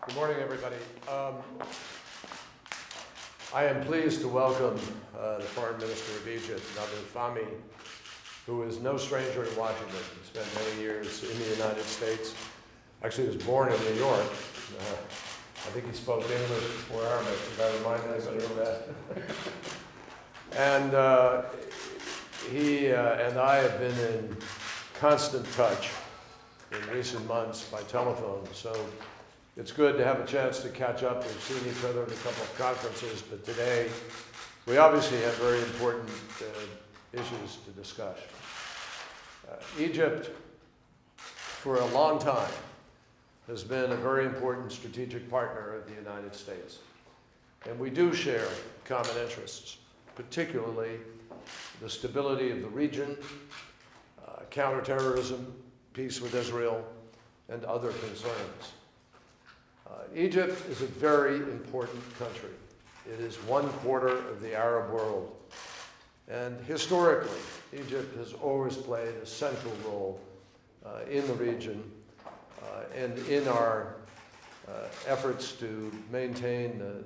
Good morning, everybody. I am pleased to welcome the Foreign Minister of Egypt, Nabil Fahmy, who is no stranger to Washington. He spent many years in the United States. Actually, he was born in New York. I think he spoke English before Arabic, if I remind anybody of that. And he and I have been in constant touch in recent months by telephone. So it's good to have a chance to catch up. We've seen each other at a couple of conferences, but today we obviously have very important issues to discuss. Egypt, for a long time, has been a very important strategic partner of the United States. And we do share common interests, particularly the stability of the region, counterterrorism, peace with Israel, and other concerns. Egypt is a very important country. It is 1/4 of the Arab world. And historically, Egypt has always played a central role in the region and in our efforts to maintain the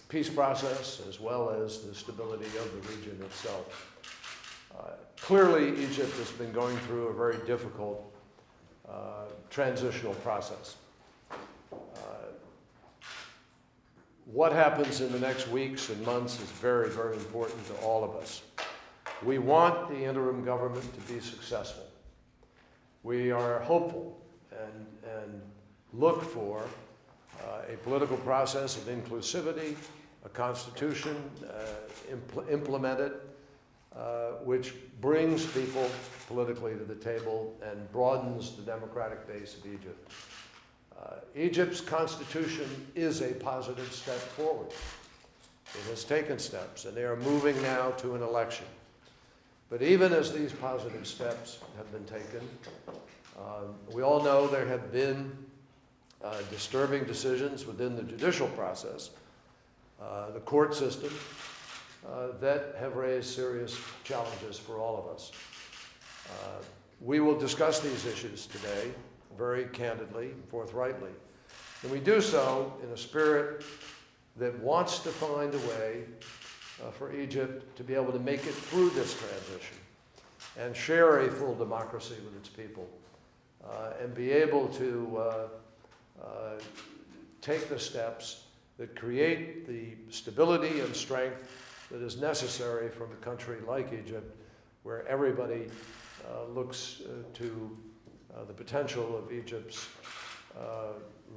peace process as well as the stability of the region itself. Clearly, Egypt has been going through a very difficult transitional process. What happens in the next weeks and months is very, very important to all of us. We want the interim government to be successful. We are hopeful and look for a political process of inclusivity, a constitution implemented, which brings people politically to the table and broadens the democratic base of Egypt. Egypt's constitution is a positive step forward. It has taken steps, and they are moving now to an election. But even as these positive steps have been taken, we all know there have been disturbing decisions within the judicial process, the court system, that have raised serious challenges for all of us. We will discuss these issues today very candidly and forthrightly. And we do so in a spirit that wants to find a way for Egypt to be able to make it through this transition and share a full democracy with its people and be able to take the steps that create the stability and strength that is necessary from a country like Egypt, where everybody looks to the potential of Egypt's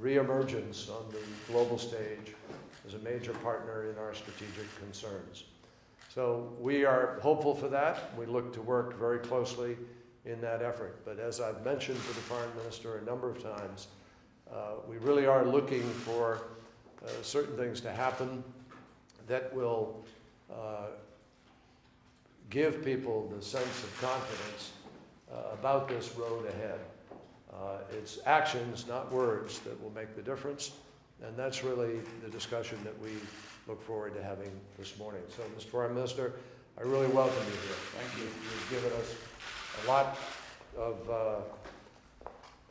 reemergence on the global stage as a major partner in our strategic concerns. So we are hopeful for that. We look to work very closely in that effort. But as I've mentioned to the Foreign Minister a number of times, we really are looking for certain things to happen that will give people the sense of confidence about this road ahead. It's actions, not words, that will make the difference, and that's really the discussion that we look forward to having this morning. So, Mr. Foreign Minister, I really welcome you here. Thank you. You've given us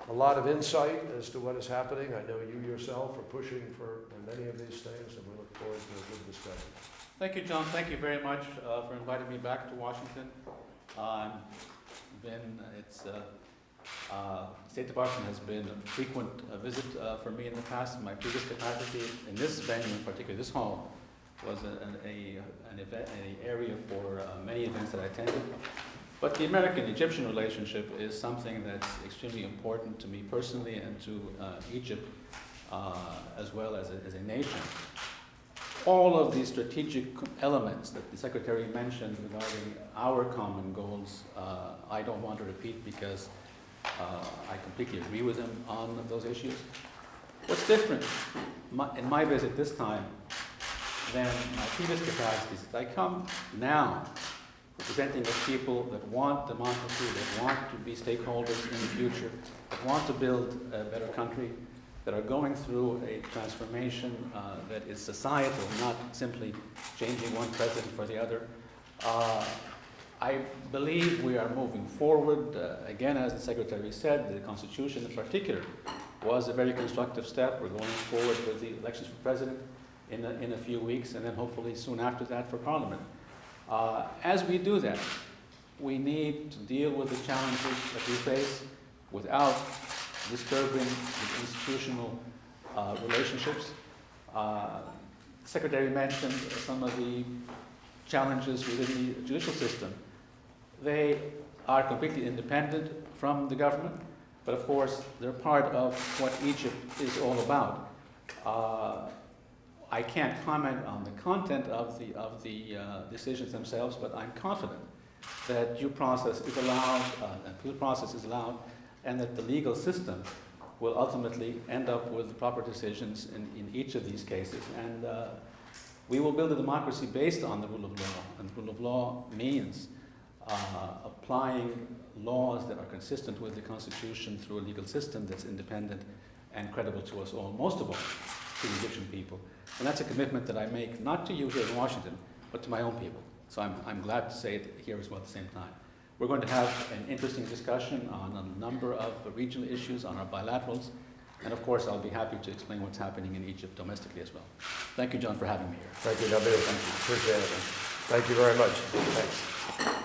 a lot of insight as to what is happening. I know you yourself are pushing for many of these things, and we look forward to a good discussion. Thank you, John. Thank you very much for inviting me back to Washington. State Department has been a frequent visit for me in the past. In my previous capacity, in this venue in particular, this hall was an area for many events that I attended. But the American-Egyptian relationship is something that's extremely important to me personally and to Egypt as well as a nation. All of these strategic elements that the Secretary mentioned regarding our common goals, I don't want to repeat because I completely agree with him on those issues. What's different in my visit this time than my previous capacities is I come now representing the people that want democracy, that want to be stakeholders in the future, that want to build a better country, that are going through a transformation that is societal, not simply changing one president for the other. I believe we are moving forward. Again, as the Secretary said, the Constitution in particular was a very constructive step. We're going forward with the elections for president in a few weeks, and then hopefully soon after that for parliament. As we do that, we need to deal with the challenges that we face without disturbing the institutional relationships. The Secretary mentioned some of the challenges within the judicial system. They are completely independent from the government, but of course they're part of what Egypt is all about. I can't comment on the content of the decisions themselves, but I'm confident that due process is allowed, and that the legal system will ultimately end up with proper decisions in each of these cases. And we will build a democracy based on the rule of law. And the rule of law means applying laws that are consistent with the Constitution through a legal system that's independent and credible to us all, most of all to the Egyptian people. And that's a commitment that I make not to you here in Washington, but to my own people. So I'm glad to say it here as well at the same time. We're going to have an interesting discussion on a number of regional issues, on our bilaterals, and of course I'll be happy to explain what's happening in Egypt domestically as well. Thank you, John, for having me here. Thank you, Nabil. Appreciate it. Thank you very much. Thanks.